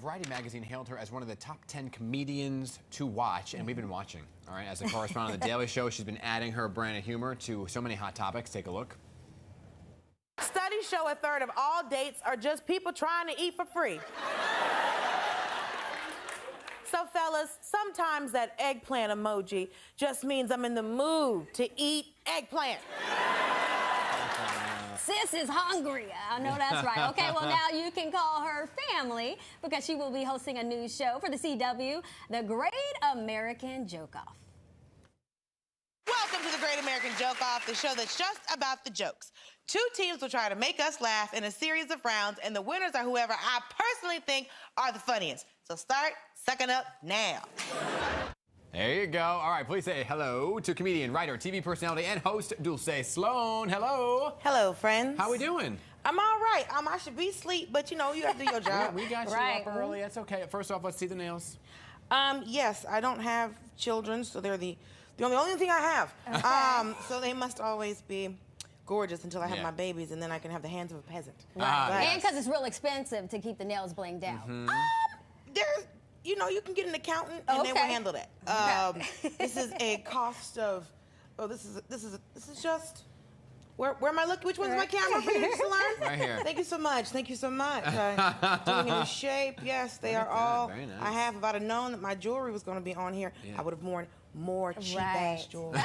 Variety magazine hailed her as one of the top 10 comedians to watch, and we've been watching. All right, as a correspondent on The Daily Show, she's been adding her brand of humor to so many hot topics. Take a look. Studies show a third of all dates are just people trying to eat for free. So fellas, sometimes that eggplant emoji just means I'm in the mood to eat eggplant. Sis is hungry. I know that's right. Okay, well now you can call her family because she will be hosting a new show for the CW, The Great American Joke-Off. Welcome to The Great American Joke-Off, the show that's just about the jokes. Two teams will try to make us laugh in a series of rounds, and the winners are whoever I personally think are the funniest. So start sucking up now. There you go. All right, please say hello to comedian, writer, TV personality, and host Dulcé Sloan. Hello. Hello, friends. How we doing? I'm all right. I should be asleep, but you know, you have to do your job. We got you up early. That's okay. First off, let's see the nails. Yes, I don't have children, so they're the only thing I have. Okay. So they must always be gorgeous until I have my babies, and then I can have the hands of a peasant. Right. And because it's real expensive to keep the nails blinged out. There's, you know, you can get an accountant, and they will handle that. This is a cost of. Oh, this is just. Where am I looking? Which one's my camera for you, Salon? Right here. Thank you so much. Thank you so much. Doing in shape. Yes, they are all. Very nice. I have. If I'd have known that my jewelry was going to be on here, I would have worn more cheap-ass jewelry.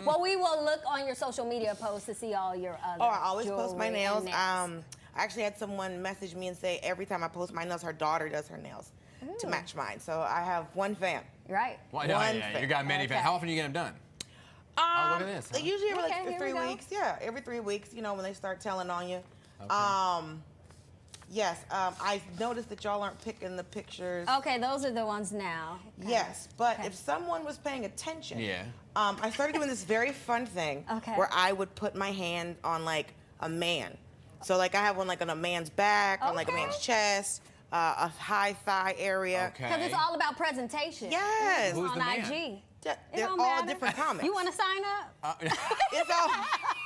Well, we will look on your social media posts to see all your other I always post my nails. nails. I actually had someone message me and say every time I post my nails, her daughter does her nails to match mine. So I have one fan. Right. Well, you got many fans. How often do you get them done? Oh, look at this. Usually every like 3 weeks. Yeah, every 3 weeks, you know, when they start telling on you. Okay. Yes, I noticed that y'all aren't picking the pictures. Okay, those are the ones now. Yes, but if someone was paying attention, I started doing this very fun thing where I would put my hand on like a man. So like I have one like on a man's back, on like a man's chest, a high thigh area. Because it's all about presentation. Yes. Who's on the IG. man? They're all different comics. You want to sign up?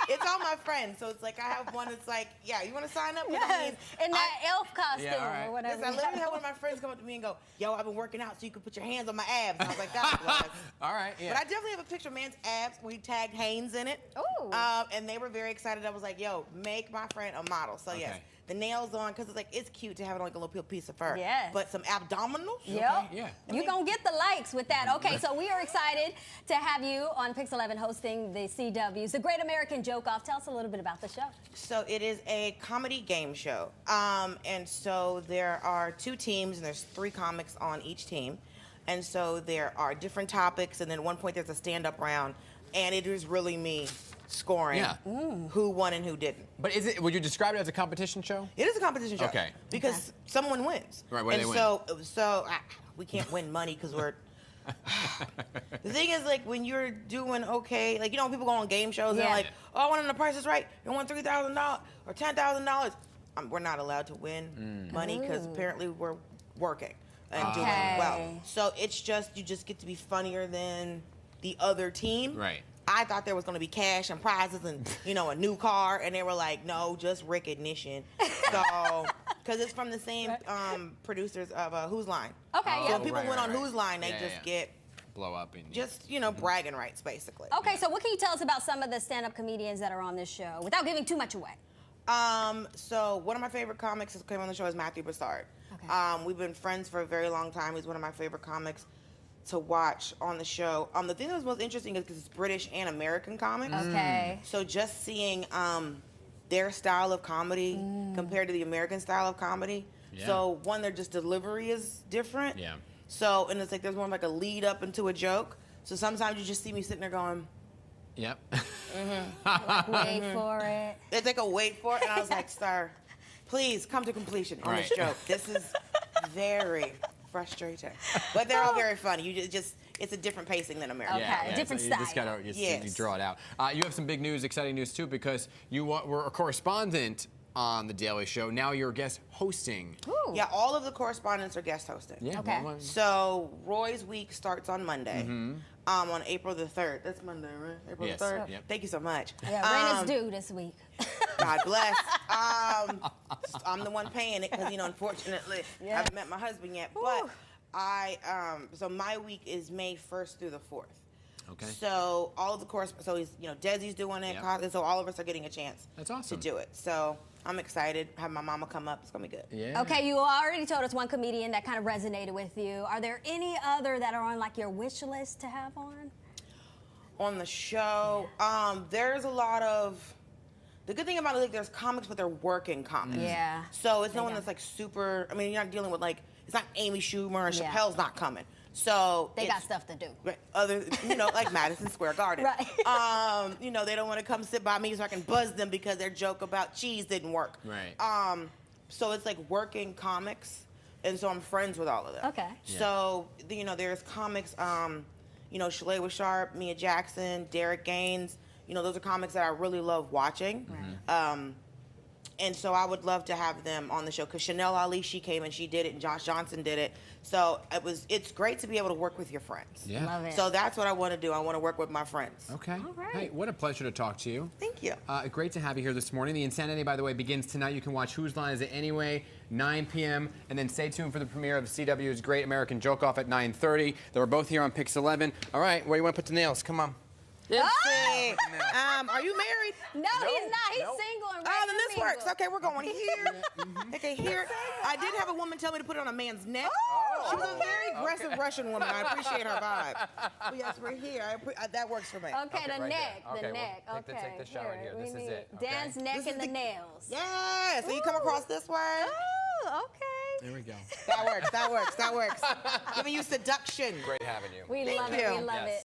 It's all my friends. So it's like I have one that's like, yeah, you want to sign up? Yes. In that elf costume or whatever. Listen, I literally had one of my friends come up to me and go, yo, I've been working out so you can put your hands on my abs. And I was like, God bless. All right, yeah. But I definitely have a picture of man's abs where he tagged Haynes in it. Ooh. And they were very excited. I was like, yo, make my friend a model. So yes, the nails on, because it's like, it's cute to have it on like a little piece of fur. Yes. But some abdominals. Yep. Yeah. You're going to get the likes with that. Okay, so we are excited to have you on Pix 11 hosting the CW's The Great American Joke-Off. Tell us a little bit about the show. So it is a comedy game show. And so there are 2 teams, and there's 3 comics on each team. And so there are different topics, and then at one point there's a stand-up round, and it is really me scoring who won and who didn't. But would you describe it as a competition show? It is a competition show. Okay. Because someone wins. Right, what do they win? So we can't win money because we're... The thing is, like, when you're doing okay, like, you know, people go on game shows and they're like, oh, I won on The Price is Right. I won $3,000 or $10,000. We're not allowed to win money because apparently we're working and doing well. So it's just, you just get to be funnier than the other team. Right. I thought there was going to be cash and prizes and, you know, a new car. And they were like, no, just recognition. So, because it's from the same producers of Whose Line. Okay, So when people went on Whose Line, they just get... blow up. And, just, you know, bragging rights, basically. Okay, so what can you tell us about some of the stand-up comedians that are on this show without giving too much away? So one of my favorite comics that came on the show is Matthew Broussard. Okay. We've been friends for a very long time. He's one of my favorite comics to watch on the show. The thing that was most interesting is because it's British and American comics. Okay. So just seeing their style of comedy compared to the American style of comedy. Yeah. So one, their just delivery is different. Yeah. So, and it's like there's more like a lead up into a joke. So sometimes you just see me sitting there going, yep. Wait for it. It's like a wait for it. And I was like, sir, please come to completion on this joke. This is very frustrating. But they're all very funny. You just it's a different pacing than America. Okay, different so style. You just gotta you draw it out. You have some big news, exciting news too, because you were a correspondent on The Daily Show. Now you're guest hosting. Ooh. Yeah, all of the correspondents are guest hosting. Yeah. Okay. So Roy's week starts on Monday. On April the 3rd. That's Monday, right? April the 3rd? Yep. Thank you so much. Yeah, rent is due this week. God bless. I'm the one paying it because, unfortunately, I haven't met my husband yet. But so my week is May 1st through the 4th. Okay. So all of the course, so he's, Desi's doing it, so all of us are getting a chance. That's awesome. To do it. So I'm excited. Have my mama come up. It's gonna be good. Yeah. Okay, you already told us one comedian that kind of resonated with you. Are there any other that are on like your wish list to have on? On the show, there's a lot of. The good thing about it, like, there's comics, but they're working comics. Yeah. So it's no one that's like super. I mean, you're not dealing with like it's not Amy Schumer or Chappelle's not coming. So they got stuff to do. Right, other, like Madison Square Garden. Right. They don't want to come sit by me so I can buzz them because their joke about cheese didn't work. Right. So it's like working comics, and so I'm friends with all of them. Okay. Yeah. So there's comics. Shalewa Sharp, Mia Jackson, Derek Gaines. Those are comics that I really love watching. Right. And so I would love to have them on the show because Chanel Ali, she came and she did it, and Josh Johnson did it. So it's great to be able to work with your friends. Yeah. Love it. So that's what I want to do. I want to work with my friends. Okay. All right. Hey, what a pleasure to talk to you. Thank you. Great to have you here this morning. The Insanity, by the way, begins tonight. You can watch Whose Line Is It Anyway, 9 p.m. And then stay tuned for the premiere of CW's Great American Joke Off at 9:30. They were both here on Pix 11. All right, where do you want to put the nails? Come on. Let's see. Are you married? No, he's not. He's single and ready Oh, then to this mingle. works. Okay, we're going here. Okay, here. I did have a woman tell me to put it on a man's neck. She was a very aggressive Russian woman. I appreciate her vibe. But yes, we're here. That works for me. Okay, the right neck, there. the Okay, neck. we'll Okay, take the shot right here. we This is need it, okay? Dan's neck This and is the the- nails. Yeah. So you come across this way. Oh, okay. There we go. That works. That works. That works. Giving you seduction. Great having you. We Thank love you. it. We love Yes. it.